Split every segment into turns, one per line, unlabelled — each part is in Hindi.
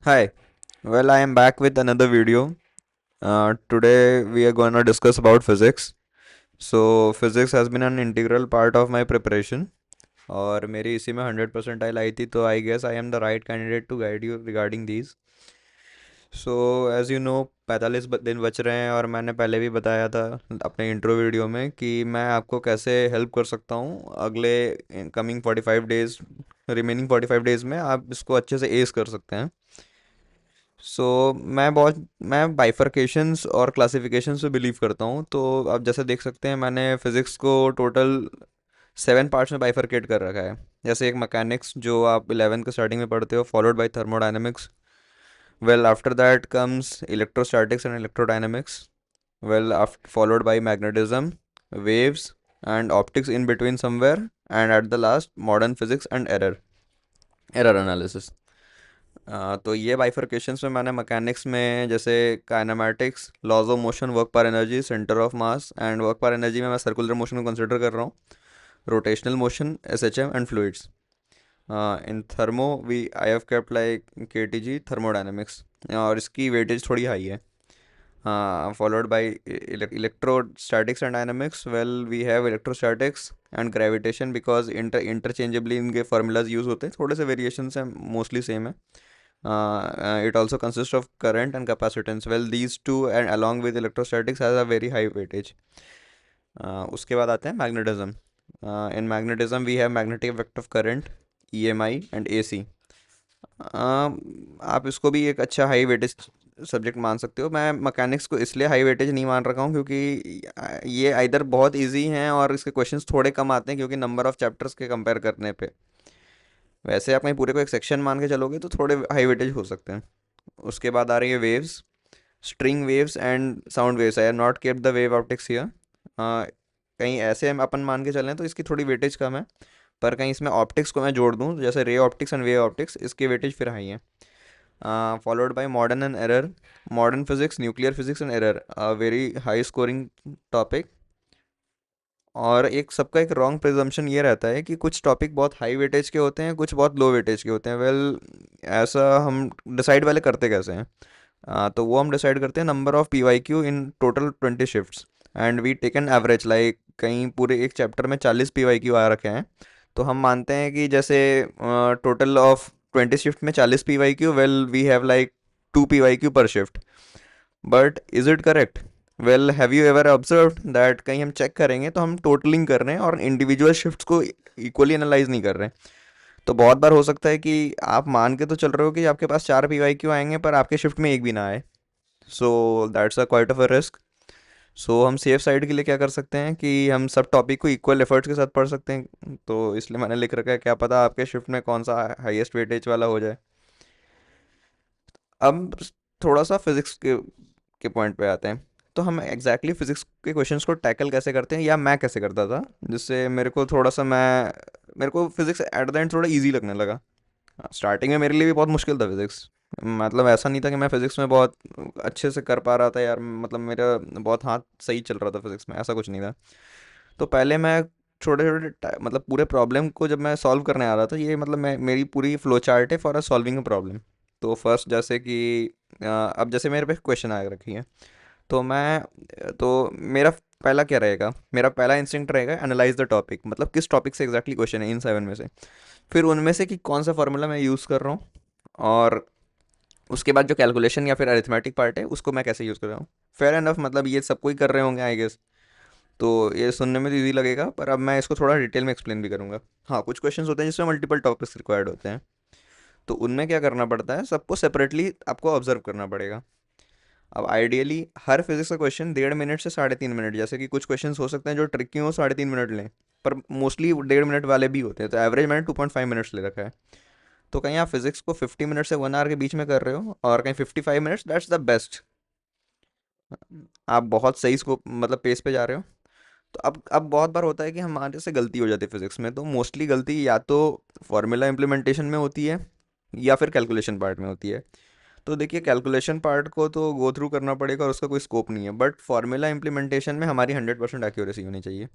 Hi, well, I am back with another video. Today we are going to discuss about physics. So, physics has been an integral part of my preparation. और मेरी इसी में 100% आई थी तो I guess I am the right candidate to guide you regarding these so as you know 45 दिन बच रहे हैं और मैंने पहले भी बताया था अपने इंट्रो वीडियो में कि मैं आपको कैसे हेल्प कर सकता हूँ अगले कमिंग 45 डेज रिमेनिंग 45 डेज में आप इसको अच्छे से एस कर सकते हैं सो मैं बाइफरकेशंस और क्लासिफिकेशंस पे बिलीव करता हूँ तो आप जैसे देख सकते हैं मैंने फिज़िक्स को टोटल 7 पार्ट्स में बाइफरकेट कर रखा है जैसे एक मैकेनिक्स जो आप 11th के स्टार्टिंग में पढ़ते हो followed by thermodynamics well after that comes electrostatics and electrodynamics well followed by magnetism waves and optics in between somewhere and at the last modern physics and error error analysis तो ये बाइफरकेशंस में मैंने मैकेनिक्स में जैसे kinematics laws of motion work power energy centre of mass and work power energy में मैं सर्कुलर मोशन को कंसिडर कर रहा हूँ rotational motion SHM and fluids in thermo we I have kept like KTG thermodynamics और इसकी वेटेज थोड़ी हाई है followed by electrostatics and dynamics. Well, we have electrostatics and gravitation because interchangeably इनके formulas use होते हैं थोड़े से variations हैं mostly same है it also consists of current and capacitance. Well, these two and along with electrostatics has a very high weightage. उसके बाद आते हैं magnetism. In magnetism we have magnetic effect of current EMI and AC. आप इसको भी एक अच्छा हाई वेटेज सब्जेक्ट मान सकते हो मैं मैकेनिक्स को इसलिए हाई वेटेज नहीं मान रखा हूँ क्योंकि ये आइदर बहुत इजी हैं और इसके क्वेश्चंस थोड़े कम आते हैं क्योंकि नंबर ऑफ चैप्टर्स के कंपेयर करने पे वैसे आप कहीं पूरे को एक सेक्शन मान के चलोगे तो थोड़े हाई वेटेज हो सकते हैं उसके बाद आ रही है waves string waves and sound waves I have not kept the wave optics here कहीं ऐसे हम अपन मान के चलें तो इसकी थोड़ी वेटेज कम है पर कहीं इसमें ऑप्टिक्स को मैं जोड़ दूँ जैसे ray optics and wave optics इसकी वेटेज फिर हाई है followed by modern and error. Modern physics, nuclear physics and error, a very high scoring topic. और एक सबका एक रॉन्ग प्रिजम्पशन ये रहता है कि कुछ टॉपिक बहुत हाई वेटेज के होते हैं कुछ बहुत लो वेटेज के होते हैं वेल ऐसा हम डिसाइड वाले करते कैसे हैं तो वो हम डिसाइड करते हैं number of P Y Q in total 20 shifts and we take an average like कहीं पूरे एक चैप्टर में 40 पी वाई क्यू आ रखे हैं तो हम मानते हैं कि जैसे टोटल ऑफ 20 शिफ्ट में 40 P Y Q well we have like 2 P Y Q per shift but is it correct well have you ever observed that कहीं हम चेक करेंगे तो हम टोटलिंग कर रहे हैं और इंडिविजुअल शिफ्ट्स को इक्वली एनालाइज नहीं कर रहे हैं तो बहुत बार हो सकता है कि आप मान के तो चल रहे हो कि आपके पास 4 पी वाई क्यू आएंगे पर आपके शिफ्ट में एक भी ना आए so that's a quite of a risk so हम सेफ साइड के लिए क्या कर सकते हैं कि हम सब टॉपिक को इक्वल एफर्ट्स के साथ पढ़ सकते हैं तो इसलिए मैंने लिख रखा है क्या पता आपके शिफ्ट में कौन सा हाईएस्ट वेटेज वाला हो जाए अब थोड़ा सा फिजिक्स के पॉइंट पे आते हैं तो हम एग्जैक्टली फिजिक्स के क्वेश्चंस को टैकल कैसे करते हैं या मैं कैसे करता था जिससे मेरे को फिजिक्स एट द एंड थोड़ा इजी लगने लगा स्टार्टिंग में मेरे लिए भी बहुत मुश्किल था फिजिक्स मतलब ऐसा नहीं था कि मैं फिजिक्स में बहुत अच्छे से कर पा रहा था यार मतलब मेरा बहुत हाथ सही चल रहा था फिजिक्स में ऐसा कुछ नहीं था तो पहले मैं छोटे छोटे मतलब पूरे प्रॉब्लम को जब मैं सॉल्व करने आ रहा था ये मतलब मैं मेरी पूरी फ्लो चार्ट है for a solving a problem तो फर्स्ट जैसे कि अब जैसे मेरे पे क्वेश्चन आ रखी है तो मेरा पहला क्या रहेगा मेरा पहला इंस्टिंक्ट रहेगा एनालाइज द टॉपिक मतलब किस टॉपिक से एग्जैक्टली क्वेश्चन है इन 7 में से फिर उनमें से कि कौन सा फार्मूला मैं यूज़ कर रहा हूँ और उसके बाद जो कैलकुलेशन या फिर अरिथमेटिक पार्ट है उसको मैं कैसे यूज़ कर रहा हूँ फेयर एनफ मतलब ये सबको ही कर रहे होंगे आई गेस तो ये सुनने में तो ईजी लगेगा पर अब मैं इसको थोड़ा डिटेल में एक्सप्लेन भी करूँगा हाँ कुछ क्वेश्चंस होते हैं जिसमें मल्टीपल टॉपिक्स रिक्वायर्ड होते हैं तो उनमें क्या करना पड़ता है सबको सेपरेटली आपको ऑब्जर्व करना पड़ेगा अब आइडियली हर फिजिक्स का क्वेश्चन 1.5 मिनट से 3.5 मिनट जैसे कि कुछ क्वेश्चंस हो सकते हैं जो ट्रिकी हो 3.5 मिनट लें पर मोस्टली 1.5 मिनट वाले भी होते हैं तो एवरेज मैंने 2.5 मिनट्स ले रखा है तो कहीं आप फिजिक्स को 50 मिनट से 1 आवर के बीच में कर रहे हो और कहीं 55 मिनट्स दैट्स द बेस्ट आप बहुत सही स्कोप मतलब पेस पे जा रहे हो तो अब बहुत बार होता है कि हमारे से गलती हो जाती है फिजिक्स में तो मोस्टली गलती या तो फॉर्मूला इम्प्लीमेंटेशन में होती है या फिर कैलकुलेशन पार्ट में होती है तो देखिए कैलकुलेशन पार्ट को तो गो थ्रू करना पड़ेगा और उसका कोई स्कोप नहीं है बट फार्मूला इम्प्लीमेंटेशन में हमारी 100% एक्यूरेसी होनी चाहिए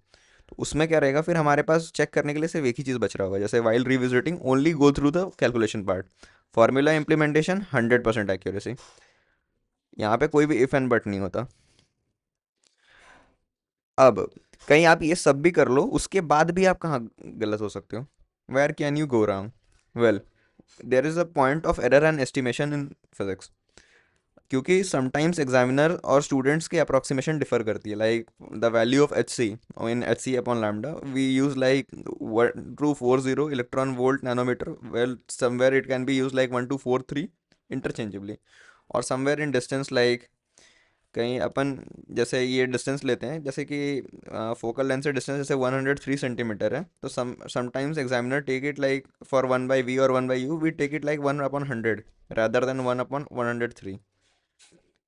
तो उसमें क्या रहेगा, फिर हमारे पास चेक करने के लिए सिर्फ एक ही चीज़ बच रहा होगा, जैसे while revisiting only go through the calculation part, formula implementation 100% accuracy. यहाँ पे कोई भी इफ एंड बट नहीं होता। अब कहीं आप ये सब भी कर लो, उसके बाद भी आप कहाँ गलत हो सकते हो, where can you go wrong? Well, there is a point of error and estimation in physics, क्योंकि समटाइम्स एग्जामिनर और स्टूडेंट्स की अप्रोक्सीमेशन डिफर करती है, like the value of h c in h c upon lambda we use like 240 electron volt nanometre, well somewhere it can be use like 1243 interchangeably, और समवेयर इन डिस्टेंस लाइक कहीं अपन जैसे ये डिस्टेंस लेते हैं, जैसे कि फोकल लेंथ से डिस्टेंस जैसे 103 सेंटीमीटर है, तो sometimes examiner take it like for 1/v और 1/u we take it like 1/100 rather than 1/103,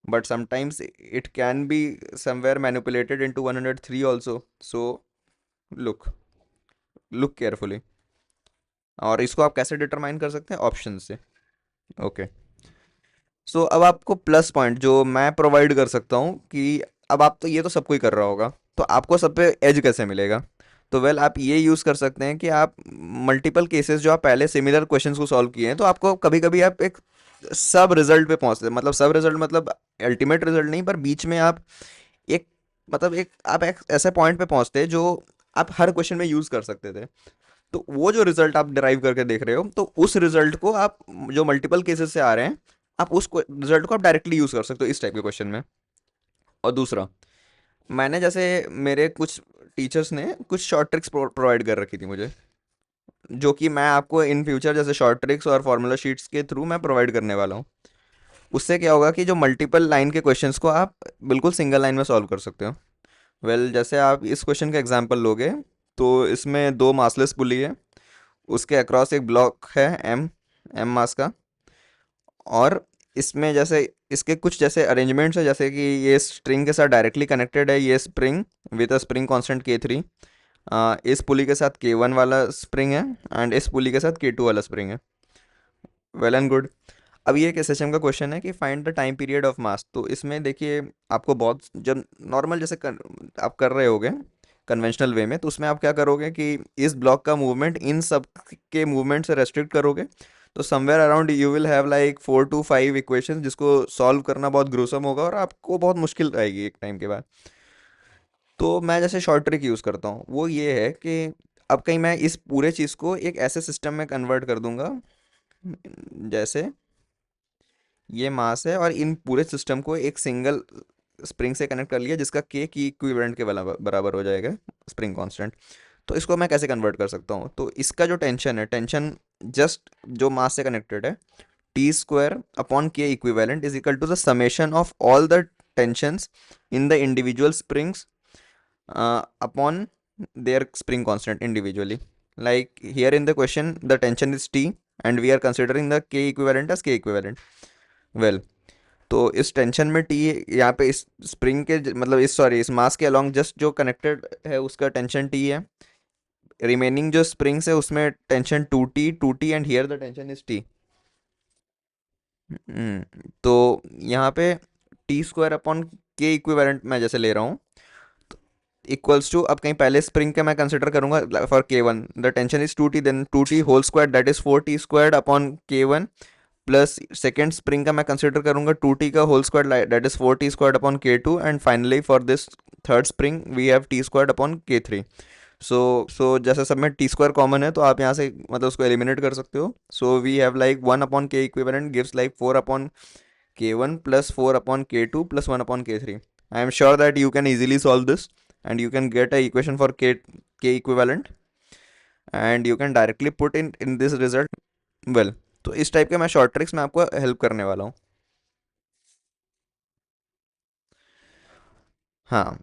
but sometimes it can be somewhere manipulated into 103 also, so look look carefully। और इसको आप कैसे डिटरमाइन कर सकते हैं? ऑप्शन से। ओके, सो अब आपको प्लस पॉइंट जो मैं प्रोवाइड कर सकता हूँ कि अब आप तो ये तो सब कोई कर रहा होगा, तो आपको सब पे एज कैसे मिलेगा? तो वेल, आप ये यूज़ कर सकते हैं कि आप मल्टीपल केसेस जो आप पहले सिमिलर क्वेश्चंस को सॉल्व किए हैं, तो आपको कभी कभी आप एक सब रिजल्ट पे पहुंचते हैं, मतलब सब रिजल्ट मतलब अल्टीमेट रिजल्ट नहीं, पर बीच में आप एक मतलब एक आप एक ऐसे पॉइंट पे पहुंचते हैं जो आप हर क्वेश्चन में यूज़ कर सकते थे। तो वो जो रिजल्ट आप डिराइव करके देख रहे हो, तो उस रिजल्ट को आप जो मल्टीपल केसेस से आ रहे हैं, आप उस रिजल्ट को आप डायरेक्टली यूज़ कर सकते हो इस टाइप के क्वेश्चन में। और दूसरा, मैंने जैसे मेरे कुछ टीचर्स ने कुछ शॉर्ट ट्रिक्स प्रोवाइड कर रखी थी मुझे, जो कि मैं आपको इन फ्यूचर जैसे शॉर्ट ट्रिक्स और फार्मूला शीट्स के थ्रू मैं प्रोवाइड करने वाला हूँ। उससे क्या होगा कि जो मल्टीपल लाइन के क्वेश्चंस को आप बिल्कुल सिंगल लाइन में सॉल्व कर सकते हो। वेल, जैसे आप इस क्वेश्चन का एग्जांपल लोगे, तो इसमें दो मासलेस पुली है, उसके अक्रॉस एक ब्लॉक है एम एम मास का, और इसमें जैसे इसके कुछ जैसे अरेंजमेंट्स है, जैसे कि ये स्ट्रिंग के साथ डायरेक्टली कनेक्टेड है, ये spring with a spring constant K3, इस पुली के साथ K1 वाला स्प्रिंग है, एंड इस पुली के साथ K2 वाला स्प्रिंग है। Well and good. अब ये किस सिस्टम का क्वेश्चन है कि find the time period of mass, तो इसमें देखिए आपको बहुत जब नॉर्मल जैसे आप कर रहे होगे कन्वेंशनल वे में, तो उसमें आप क्या करोगे कि इस ब्लॉक का मूवमेंट इन सब के मूवमेंट से रेस्ट्रिक्ट करोगे, तो somewhere around you will have like 4 to 5 equations, जिसको सॉल्व करना बहुत ग्रोसम होगा और आपको बहुत मुश्किल आएगी एक टाइम के बाद। तो मैं जैसे शॉर्ट ट्रिक यूज़ करता हूँ वो ये है कि अब कहीं मैं इस पूरे चीज़ को एक ऐसे सिस्टम में कन्वर्ट कर दूंगा, जैसे ये मास है और इन पूरे सिस्टम को एक सिंगल स्प्रिंग से कनेक्ट कर लिया, जिसका के की इक्विवेलेंट के बराबर हो जाएगा स्प्रिंग कांस्टेंट। तो इसको मैं कैसे कन्वर्ट कर सकता हूँ? तो इसका जो टेंशन है, टेंशन जस्ट जो मास से कनेक्टेड है, T square upon K equivalent is equal to the summation of all the tensions in the individual springs upon their spring constant individually. Like here in the question, the tension is T and we are considering the K equivalent as K equivalent. Well, तो इस टेंशन में टी यहाँ पे इस स्प्रिंग के मतलब इस सॉरी इस मास के अलॉन्ग जस्ट जो कनेक्टेड है उसका टेंशन टी है, रिमेनिंग जो स्प्रिंग्स है उसमें tension two T and here the tension is T. तो यहाँ पे T square upon K equivalent मैं जैसे ले रहा हूँ, इक्वल्स टू, अब कहीं पहले स्प्रिंग के मैं कंसिडर करूंगा for K1 the tension is 2T, then 2T whole square that is 4T squared upon K1, plus second spring का मैं कंसिडर करूंगा 2T का whole square that is 4T squared upon K2, and finally for this third spring we have T squared upon K3। So जैसे सब में टी स्क्वायर कॉमन है, तो आप यहाँ से मतलब उसको एलिमिनेट कर सकते हो। So we have like 1/K equivalent gives like 4/K1 plus 4/K2 plus 1/K3। I am sure that you can easily solve this and you can get a equation for K equivalent and you can directly put in this result। well, तो इस टाइप के मैं शॉर्ट ट्रिक्स में आपको हेल्प करने वाला हूँ। हाँ,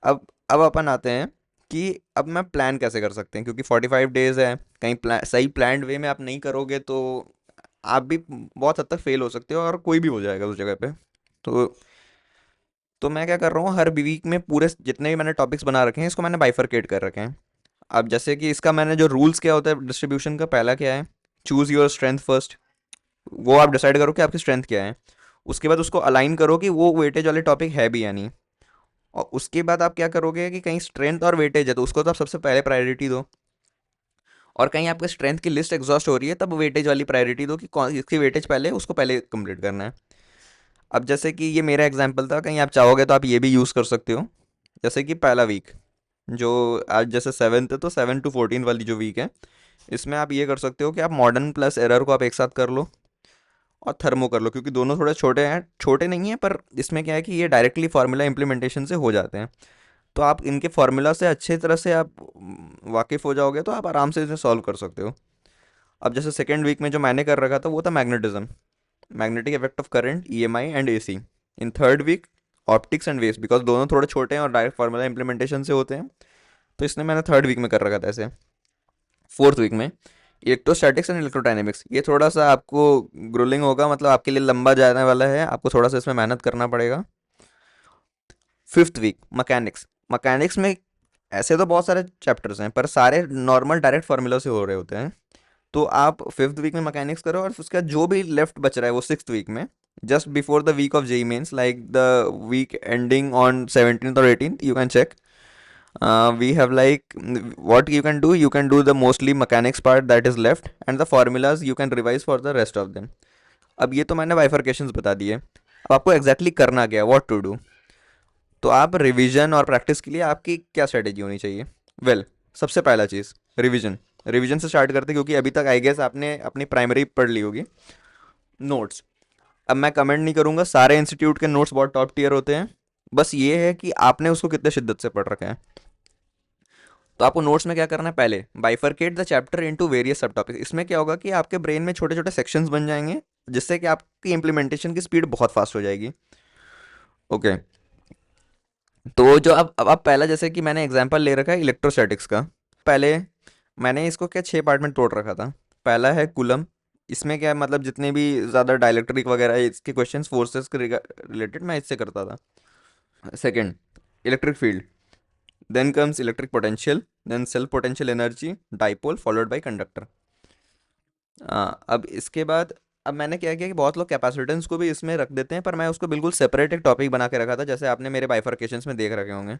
अब अपन आते हैं कि अब मैं प्लान कैसे कर सकते हैं, क्योंकि 45 डेज है, कहीं सही प्लान्ड वे में आप नहीं करोगे तो आप भी बहुत हद तक फेल हो सकते हो और कोई भी हो जाएगा उस जगह पे। तो तो मैं क्या कर रहा हूँ, हर वीक में पूरे जितने भी मैंने टॉपिक्स बना रखे हैं इसको मैंने बाइफरकेट कर रखे हैं। अब जैसे कि इसका मैंने जो रूल्स क्या होता है डिस्ट्रीब्यूशन का, पहला क्या है, चूज़ योर स्ट्रेंथ फर्स्ट, वो आप डिसाइड करो कि आपकी स्ट्रेंथ क्या है। उसके बाद उसको अलाइन करो कि वो वेटेज वाले टॉपिक है भी या नहीं। और उसके बाद आप क्या करोगे कि कहीं स्ट्रेंथ और वेटेज है तो उसको तो आप सबसे पहले प्रायोरिटी दो, और कहीं आपके स्ट्रेंथ की लिस्ट एग्जॉस्ट हो रही है तब वेटेज वाली प्रायोरिटी दो कि कौन इसकी वेटेज पहले है, उसको पहले कंप्लीट करना है। अब जैसे कि ये मेरा एग्जांपल था, कहीं आप चाहोगे तो आप ये भी यूज़ कर सकते हो। जैसे कि पहला वीक जो आज जैसे 7th है तो 7 to 14 वाली जो वीक है, इसमें आप ये कर सकते हो कि आप मॉडर्न प्लस एरर को आप एक साथ कर लो और थर्मो कर लो, क्योंकि दोनों थोड़े छोटे हैं, छोटे नहीं हैं, पर इसमें क्या है कि ये डायरेक्टली फार्मूला इम्प्लीमेंटेशन से हो जाते हैं। तो आप इनके फार्मूला से अच्छे तरह से आप वाकिफ़ हो जाओगे तो आप आराम से इसे सॉल्व कर सकते हो। अब जैसे सेकेंड वीक में जो मैंने कर रखा था वो था magnetism, magnetic effect of current, EMI and AC. In third week optics and waves, because दोनों थोड़े छोटे हैं और डायरेक्ट फार्मूला इम्प्लीमेंटेशन से होते हैं, तो इसने मैंने थर्ड वीक में कर रखा था ऐसे। फोर्थ वीक में इलेक्ट्रोस्टैटिक्स एंड इलेक्ट्रोडायनेमिक्स, ये थोड़ा सा आपको ग्रोलिंग होगा, मतलब आपके लिए लंबा जाने वाला है, आपको थोड़ा सा इसमें मेहनत करना पड़ेगा। फिफ्थ वीक मैकेनिक्स, मैकेनिक्स में ऐसे तो बहुत सारे चैप्टर्स हैं पर सारे नॉर्मल डायरेक्ट फार्मूला से हो रहे होते हैं। तो आप फिफ्थ वीक में मैकेनिक्स करो और उसका जो भी लेफ्ट बच रहा है वो सिक्स्थ वीक में, just before the week of JEE Mains, like the week ending on 17th or 18th, you can check. We have like what you can do the mostly mechanics part that is left, and the formulas you can revise for the rest of them. अब ये तो मैंने बाइफर्केशंस बता दिए, अब आपको एग्जैक्टली करना क्या है, व्हाट टू डू। तो आप रिवीजन और प्रैक्टिस के लिए आपकी क्या स्ट्रेटेजी होनी चाहिए? वेल, सबसे पहला चीज़ रिवीजन। रिवीजन से स्टार्ट करते क्योंकि अभी तक आई गेस आपने अपनी प्राइमरी पढ़ ली होगी। नोट्स, अब मैं कमेंट नहीं करूंगा, सारे इंस्टीट्यूट के नोट्स बहुत टॉप टियर होते हैं, बस ये है कि आपने उसको कितने शिद्दत से पढ़ रखा है। तो आपको नोट्स में क्या करना है, पहले bifurcate the chapter into various सब टॉपिक। इसमें क्या होगा कि आपके ब्रेन में छोटे छोटे सेक्शंस बन जाएंगे, जिससे कि आपकी इंप्लीमेंटेशन की स्पीड बहुत फास्ट हो जाएगी। ओके, तो जो अब आप पहला, जैसे कि मैंने एग्जांपल ले रखा है इलेक्ट्रोस्टैटिक्स का, पहले मैंने इसको क्या 6 पार्ट में तोड़ रखा था। पहला है कूलम, इसमें क्या है, मतलब जितने भी ज़्यादा डाइलेक्ट्रिक वगैरह है, इसके क्वेश्चंस फोर्सेस के रिलेटेड मैं इससे करता था। Second, electric field, then comes electric potential, then self potential energy, dipole followed by conductor. अब इसके बाद, अब मैंने क्या किया कि बहुत लोग कैपेसिटेंस को भी इसमें रख देते हैं, पर मैं उसको बिल्कुल सेपरेट एक टॉपिक बना के रखा था, जैसे आपने मेरे बाइफर्केशंस में देख रखे होंगे।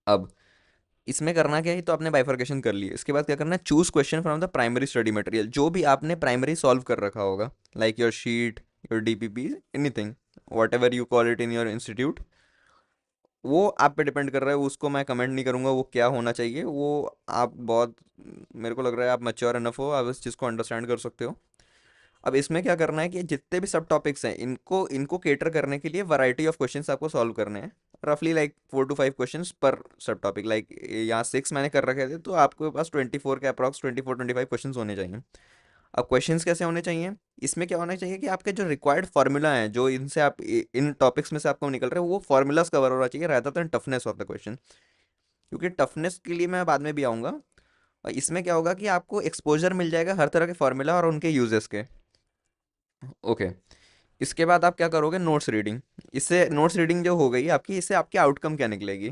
अब इसमें करना क्या है, तो आपने बाइफर्केशन कर ली, इसके बाद क्या करना है, choose question from the primary study material, जो भी आपने प्राइमरी सॉल्व कर रखा होगा, like your sheet, your DPP, anything, what ever you call it in your institute, वो आप पे डिपेंड कर रहा है, उसको मैं कमेंट नहीं करूँगा वो क्या होना चाहिए, वो आप बहुत, मेरे को लग रहा है आप मैच्योर इनफ हो, आप इस चीज़ को अंडरस्टैंड कर सकते हो। अब इसमें क्या करना है कि जितने भी सब टॉपिक्स हैं, इनको इनको केटर करने के लिए वैरायटी ऑफ क्वेश्चंस आपको सॉल्व करने हैं, रफली लाइक 4 to 5 क्वेश्चंस पर सब टॉपिक, लाइक यहाँ 6 मैंने कर रखे थे, तो आपके पास 24 के अप्रॉक्स 24-25 क्वेश्चंस होने चाहिए। अब क्वेश्चंस कैसे होने चाहिए, इसमें क्या होना चाहिए कि आपके जो रिक्वायर्ड फार्मूला हैं, जो इनसे आप इन टॉपिक्स में से आपको निकल रहे हैं, वो फार्मूलाज कवर होना चाहिए rather than toughness of the question, क्योंकि टफनेस के लिए मैं बाद में भी आऊँगा। और इसमें क्या होगा कि आपको एक्सपोजर मिल जाएगा हर तरह के फार्मूला और उनके यूजेस के। ओके, इसके बाद आप क्या करोगे, नोट्स रीडिंग। इससे नोट्स रीडिंग जो हो गई आपकी, इससे आपकी आउटकम क्या निकलेगी?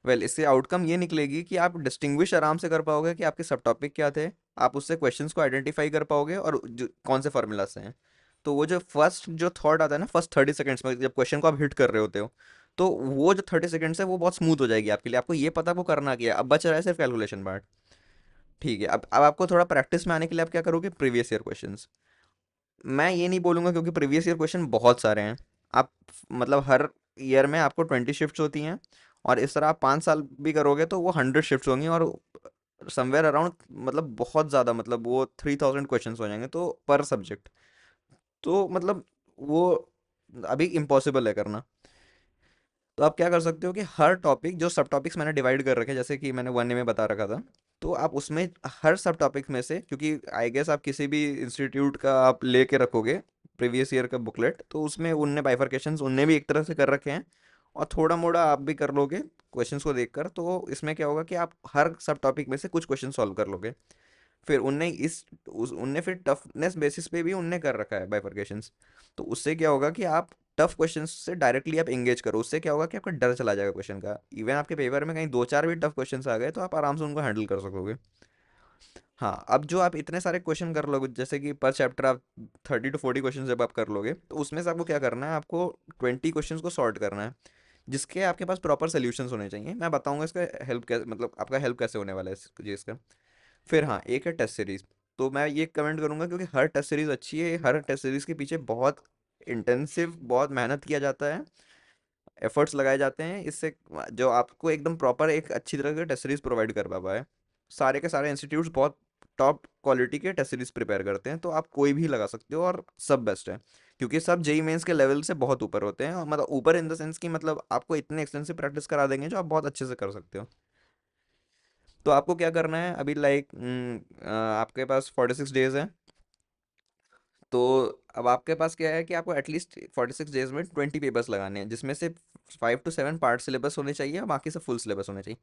वेल, इससे आउटकम ये निकलेगी कि आप डिस्टिंग्विश आराम से कर पाओगे कि आपके सब टॉपिक क्या थे, आप उससे क्वेश्चंस को आइडेंटिफाई कर पाओगे और कौन से फार्मूला से हैं। तो वो जो फर्स्ट जो थॉट आता है ना, फर्स्ट 30 सेकेंड्स में जब क्वेश्चन को आप हिट कर रहे होते हो, तो वो जो 30 सेकेंड्स है वो बहुत स्मूथ हो जाएगी आपके लिए, आपको ये पता आपको करना क्या है, अब बच रहा है सिर्फ कैलकुलेशन पार्ट। ठीक है, अब आपको थोड़ा प्रैक्टिस में आने के लिए आप क्या करोगे, प्रीवियस ईयर क्वेश्चंस। मैं ये नहीं बोलूँगा क्योंकि प्रीवियस ईयर क्वेश्चन बहुत सारे हैं। आप मतलब हर ईयर में आपको 20 शिफ्ट्स होती हैं, और इस तरह आप 5 साल भी करोगे तो वो 100 शिफ्ट्स होंगी, और समवेयर अराउंड, मतलब बहुत ज़्यादा, मतलब वो 3000 क्वेश्चंस हो जाएंगे तो पर सब्जेक्ट। तो मतलब वो अभी इम्पॉसिबल है करना। तो आप क्या कर सकते हो कि हर टॉपिक, जो सब टॉपिक्स मैंने डिवाइड कर रखे हैं, जैसे कि मैंने 1A में बता रखा था, तो आप उसमें हर सब टॉपिक में से, क्योंकि आई गेस आप किसी भी इंस्टीट्यूट का आप लेके रखोगे प्रीवियस ईयर का बुकलेट, तो उसमें उनने बाइफर्केशंस उनने भी एक तरह से कर रखे हैं, और थोड़ा मोड़ा आप भी कर लोगे क्वेश्चंस को देखकर, तो इसमें क्या होगा कि आप हर सब टॉपिक में से कुछ क्वेश्चन सॉल्व कर लोगे। फिर उनने फिर टफनेस बेसिस पे भी उनने कर रखा है बाइफर्केशंस। तो उससे क्या होगा कि आप टफ क्वेश्चन से डायरेक्टली आप एंगेज करो, उससे क्या होगा कि आपका डर चला जाएगा क्वेश्चन का, इवन आपके पेपर में कहीं 2-4 भी टफ क्वेश्चन आ गए तो आप आराम से उनको हैंडल कर सकोगे। हाँ, अब जो आप इतने सारे क्वेश्चन कर लोगे, जैसे कि पर चैप्टर आप 30 to 40 क्वेश्चन जब आप कर लोगे, तो उसमें से आपको क्या करना है, आपको 20 क्वेश्चन को सॉर्ट करना है, जिसके आपके पास प्रॉपर सोल्यूशंस होने चाहिए। मैं बताऊंगा इसका हेल्प कैसे, मतलब आपका हेल्प कैसे होने वाला है इस चीज़ का। फिर हाँ, एक है टेस्ट सीरीज। तो मैं ये कमेंट करूंगा क्योंकि हर टेस्ट सीरीज अच्छी है, हर टेस्ट सीरीज के पीछे बहुत इंटेंसिव, बहुत मेहनत किया जाता है, एफर्ट्स लगाए जाते हैं, इससे जो आपको एकदम प्रॉपर एक अच्छी तरह की टेस्ट सीरीज प्रोवाइड कर पा पाए। सारे के सारे इंस्टीट्यूट्स बहुत टॉप क्वालिटी के टेस्ट सीरीज प्रिपेयर करते हैं, तो आप कोई भी लगा सकते हो और सब बेस्ट है। क्योंकि सब जेई मेंस के लेवल से बहुत ऊपर होते हैं, और मतलब ऊपर इन द सेंस कि मतलब आपको इतने एक्सटेंसिव प्रैक्टिस करा देंगे जो आप बहुत अच्छे से कर सकते हो। तो आपको क्या करना है अभी, लाइक आपके पास 46 डेज है। तो अब आपके पास क्या है कि आपको एटलीस्ट 46 डेज में 20 पेपर्स लगाने हैं, जिसमें से 5 to 7 पार्ट सिलेबस होने चाहिए और बाकी से फुल सिलेबस होने चाहिए।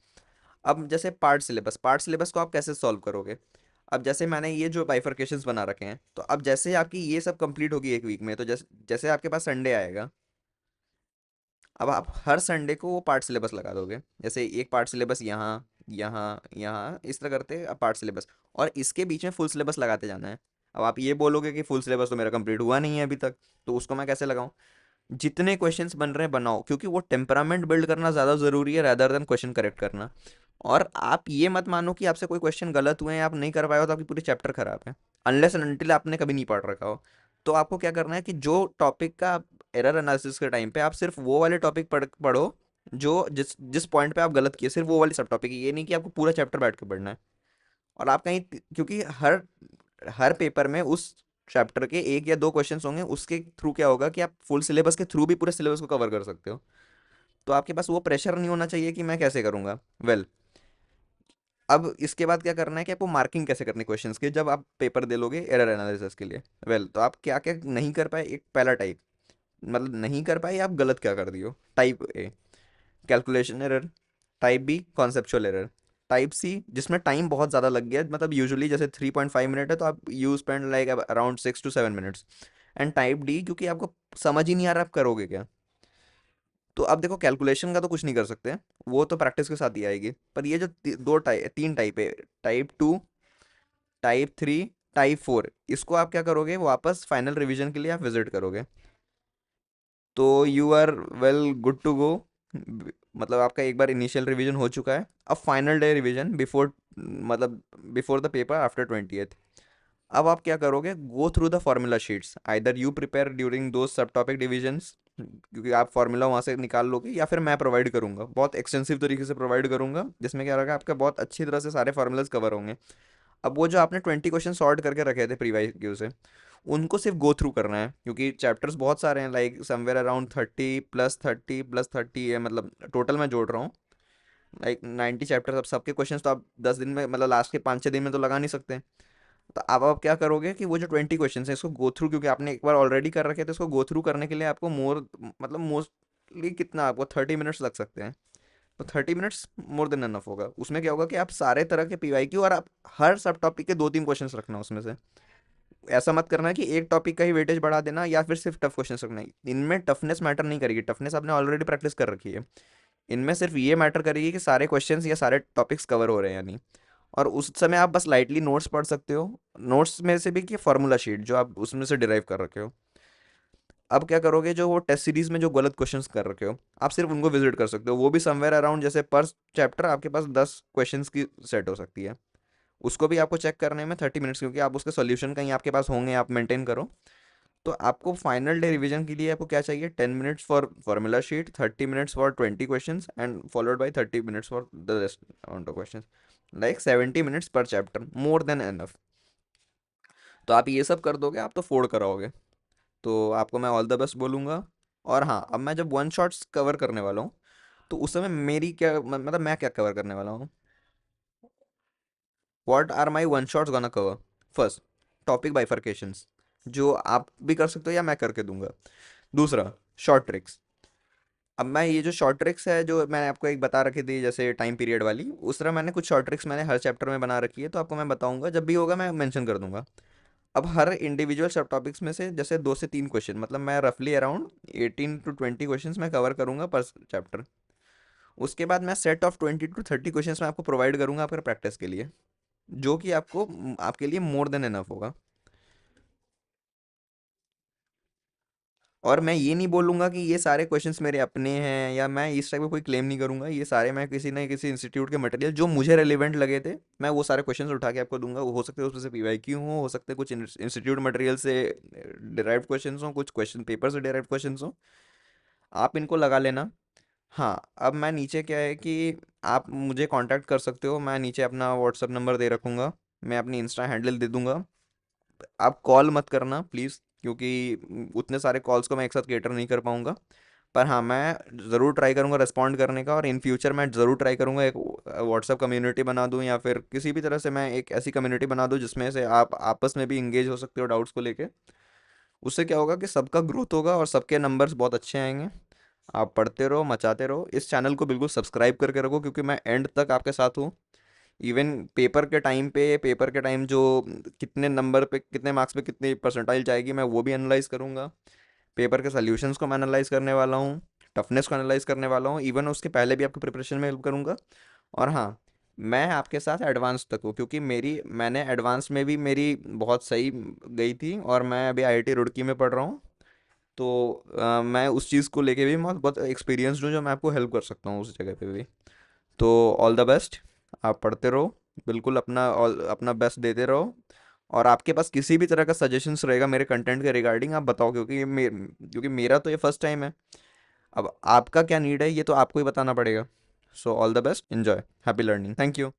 अब जैसे पार्ट सिलेबस को आप कैसे सॉल्व करोगे? अब जैसे मैंने ये जो बाइफर्केशंस बना रखे हैं, तो अब जैसे आपकी ये सब कंप्लीट होगी एक वीक में, तो जैसे जैसे आपके पास संडे आएगा, अब आप हर संडे को वो पार्ट सिलेबस लगा दोगे। जैसे एक पार्ट सिलेबस यहाँ, यहाँ, यहाँ, इस तरह करते अब पार्ट सिलेबस, और इसके बीच में फुल सिलेबस लगाते जाना है। अब आप ये बोलोगे कि फुल सिलेबस तो मेरा कंप्लीट हुआ नहीं है अभी तक, तो उसको मैं कैसे लगाऊं? जितने क्वेश्चंस बन रहे हैं बनाओ, क्योंकि वो टेम्परामेंट बिल्ड करना ज़्यादा ज़रूरी है रैदर देन क्वेश्चन करेक्ट करना। और आप ये मत मानो कि आपसे कोई क्वेश्चन गलत हुए हैं, आप नहीं कर पाए हो तो आपकी पूरी चैप्टर खराब है, अनलेस एंड अनटिल आपने कभी नहीं पढ़ रखा हो। तो आपको क्या करना है कि जो टॉपिक का एरर एनालिसिस के टाइम पे आप सिर्फ वो वाले टॉपिक पढ़ो जो जिस जिस पॉइंट पे आप गलत किए, सिर्फ वो वाली सब टॉपिक, ये नहीं कि आपको पूरा चैप्टर बैठ के पढ़ना है। और आप कहीं, क्योंकि हर हर पेपर में उस चैप्टर के एक या दो क्वेश्चंस होंगे, उसके थ्रू क्या होगा कि आप फुल सिलेबस के थ्रू भी पूरे सिलेबस को कवर कर सकते हो। तो आपके पास वो प्रेशर नहीं होना चाहिए कि मैं कैसे करूंगा। वेल, अब इसके बाद क्या करना है कि आपको मार्किंग कैसे करनी है क्वेश्चंस की जब आप पेपर दे लोगे एरर एनालिसिस के लिए। वेल, तो आप क्या क्या नहीं कर पाए, एक पहला टाइप, मतलब नहीं कर पाए आप गलत क्या कर दियो। Type A, calculation error. Type B, conceptual error. Type C, जिसमें टाइम बहुत ज़्यादा लग गया, मतलब यूजुअली जैसे 3.5 मिनट है तो आप you spend like around 6 to 7 minutes. And type D, क्योंकि आपको समझ ही नहीं आ रहा आप करोगे क्या। तो अब देखो, कैलकुलेशन का तो कुछ नहीं कर सकते, वो तो प्रैक्टिस के साथ ही आएगी। पर ये जो तीन टाइप है, टाइप 2, टाइप 3, टाइप 4, इसको आप क्या करोगे, वापस फाइनल रिवीजन के लिए आप विजिट करोगे। तो you are well good to go. मतलब आपका एक बार इनिशियल रिवीजन हो चुका है, अब फाइनल डे रिवीजन बिफोर, मतलब before the paper after 20th। अब आप क्या करोगे, go through the formula sheets, either you prepare during दो सब टॉपिक डिविजन्स, क्योंकि आप फार्मूला वहाँ से निकाल लोगे, या फिर मैं प्रोवाइड करूँगा, बहुत एक्सटेंसिव तरीके से प्रोवाइड करूँगा, जिसमें क्या रहेगा आपका बहुत अच्छी तरह से सारे फार्मूलाज कवर होंगे। अब वो जो आपने 20 क्वेश्चन सॉर्ट करके रखे थे प्रीवाइज क्यू से, उनको सिर्फ गो थ्रू करना है, क्योंकि चैप्टर्स बहुत सारे हैं, लाइक समवेयर अराउंड 30 + 30 + 30 है, मतलब टोटल मैं जोड़ रहा हूँ लाइक 90 चैप्टर्स। अब सबके क्वेश्चंस तो आप 10 दिन में, मतलब लास्ट के 5-6 दिन में तो लगा नहीं सकते। तो अब आप क्या करोगे कि वो जो 20 क्वेश्चन है इसको गो थ्रू, क्योंकि आपने एक बार ऑलरेडी कर रखे थे, इसको गो थ्रू करने के लिए आपको मतलब मोस्टली कितना, आपको 30 मिनट्स लग सकते हैं। तो 30 मिनट्स मोर देन अनफ होगा। उसमें क्या होगा कि आप सारे तरह के पीवाई क्यू, और आप हर सब टॉपिक के 2-3 क्वेश्चंस रखना उसमें से। ऐसा मत करना है कि एक टॉपिक का ही वेटेज बढ़ा देना या फिर सिर्फ टफ क्वेश्चंस रखना है। इनमें टफनेस मैटर नहीं करेगी, टफनेस आपने ऑलरेडी प्रैक्टिस कर रखी है। इनमें सिर्फ ये मैटर करेगी कि सारे क्वेश्चंस या सारे टॉपिक्स कवर हो रहे हैं या नहीं। और उस समय आप बस लाइटली नोट्स पढ़ सकते हो, नोट्स में से भी कि फार्मूला शीट जो आप उसमें से डिराइव कर रखे हो। अब क्या करोगे, जो वो टेस्ट सीरीज में जो गलत क्वेश्चंस कर रखे हो, आप सिर्फ उनको विजिट कर सकते हो। वो भी समवेयर अराउंड, जैसे पर चैप्टर आपके पास 10 क्वेश्चंस की सेट हो सकती है। उसको भी आपको चेक करने में 30 मिनट्स, क्योंकि आप उसके सॉल्यूशन कहीं आपके पास होंगे, आप मेंटेन करो। तो आपको फाइनल डे रिवीजन के लिए आपको क्या चाहिए, 10 minutes for formula sheet, 30 minutes for 20 questions, and followed by 30 minutes for the rest amount of questions, like 70 minutes पर चैप्टर, मोर देन एनफ। तो आप ये सब कर दोगे, आप तो फोड़ कराओगे। तो आपको मैं ऑल द बेस्ट बोलूँगा। और हाँ, अब मैं जब वन शॉट्स कवर करने वाला हूँ, तो उस समय मेरी क्या मतलब मैं क्या कवर करने वाला हूँ, what are my one shots gonna cover? First, topic bifurcations, जो आप भी कर सकते हो या मैं करके दूंगा। दूसरा, शॉर्ट ट्रिक्स। अब मैं ये जो शॉर्ट ट्रिक्स है जो मैंने आपको एक बता रखी थी जैसे टाइम पीरियड वाली, उस तरह मैंने कुछ शॉर्ट ट्रिक्स मैंने हर चैप्टर में बना रखी है, तो आपको मैं बताऊंगा जब भी होगा, मैं मेंशन कर दूंगा। अब हर इंडिविजुअल सब टॉपिक्स में से जैसे 2 से 3 क्वेश्चन, मतलब मैं रफली अराउंड 18 to 20 क्वेश्चन मैं कवर करूंगा पर चैप्टर। उसके बाद मैं सेट ऑफ 20 to 30 क्वेश्चन मैं आपको प्रोवाइड करूंगा आपके प्रैक्टिस के लिए, जो कि आपको आपके लिए मोर देन एनफ होगा। और मैं ये नहीं बोलूँगा कि ये सारे क्वेश्चंस मेरे अपने हैं, या मैं इस टाइप का कोई क्लेम नहीं करूँगा। ये सारे मैं किसी न किसी इंस्टीट्यूट के मटेरियल जो मुझे रेलिवेंट लगे थे, मैं वो सारे क्वेश्चंस उठा के आपको दूंगा। वो हो सकते हैं उसमें से पीवाईक्यू हो सकते हैं कुछ इंस्टीट्यूट मटेरियल से डिराइव्ड क्वेश्चंस हो, कुछ क्वेश्चन पेपर से डिराइव्ड क्वेश्चंस हो। आप इनको लगा लेना। हाँ, अब मैं नीचे क्या है कि आप मुझे कांटेक्ट कर सकते हो। मैं नीचे अपना व्हाट्सअप नंबर दे रखूँगा, मैं अपनी इंस्टा हैंडल दे दूंगा। आप कॉल मत करना प्लीज़, क्योंकि उतने सारे कॉल्स को मैं एक साथ केटर नहीं कर पाऊँगा। पर हाँ, मैं ज़रूर ट्राई करूँगा रिस्पॉन्ड करने का, और इन फ्यूचर मैं ज़रूर ट्राई करूँगा एक व्हाट्सअप कम्युनिटी बना दूँ, या फिर किसी भी तरह से मैं एक ऐसी कम्युनिटी बना दूँ जिसमें से आप आपस में भी इंगेज हो सकते हो डाउट्स को लेके। उससे क्या होगा कि सबका ग्रोथ होगा और सबके नंबर्स बहुत अच्छे आएंगे। आप पढ़ते रहो, मचाते रहो। इस चैनल को बिल्कुल सब्सक्राइब करके रखो, क्योंकि मैं एंड तक आपके साथ हूँ। इवन पेपर के टाइम जो कितने नंबर पे, कितने मार्क्स पे कितनी परसेंटाइल जाएगी, मैं वो भी एनालाइज करूँगा। पेपर के सॉल्यूशंस को मैं एनालाइज करने वाला हूँ, टफनेस को एनालाइज करने वाला हूँ। इवन उसके पहले भी आपकी प्रिपरेशन में हेल्प करूँगा। और हाँ, मैं आपके साथ एडवांस तक हूँ, क्योंकि मैंने एडवांस में भी मेरी बहुत सही गई थी, और मैं अभी आईआईटी रुड़की में पढ़ रहा हूँ। तो मैं उस चीज़ को लेके भी बहुत बहुत एक्सपीरियंसड हूँ, जो मैं आपको हेल्प कर सकता हूँ उस जगह पे भी। तो ऑल द बेस्ट। आप पढ़ते रहो, बिल्कुल अपना बेस्ट देते रहो। और आपके पास किसी भी तरह का सजेशंस रहेगा मेरे कंटेंट के रिगार्डिंग, आप बताओ, क्योंकि मेरा तो ये फर्स्ट टाइम है। अब आपका क्या नीड है ये तो आपको ही बताना पड़ेगा। So all the best, enjoy, happy learning, thank you.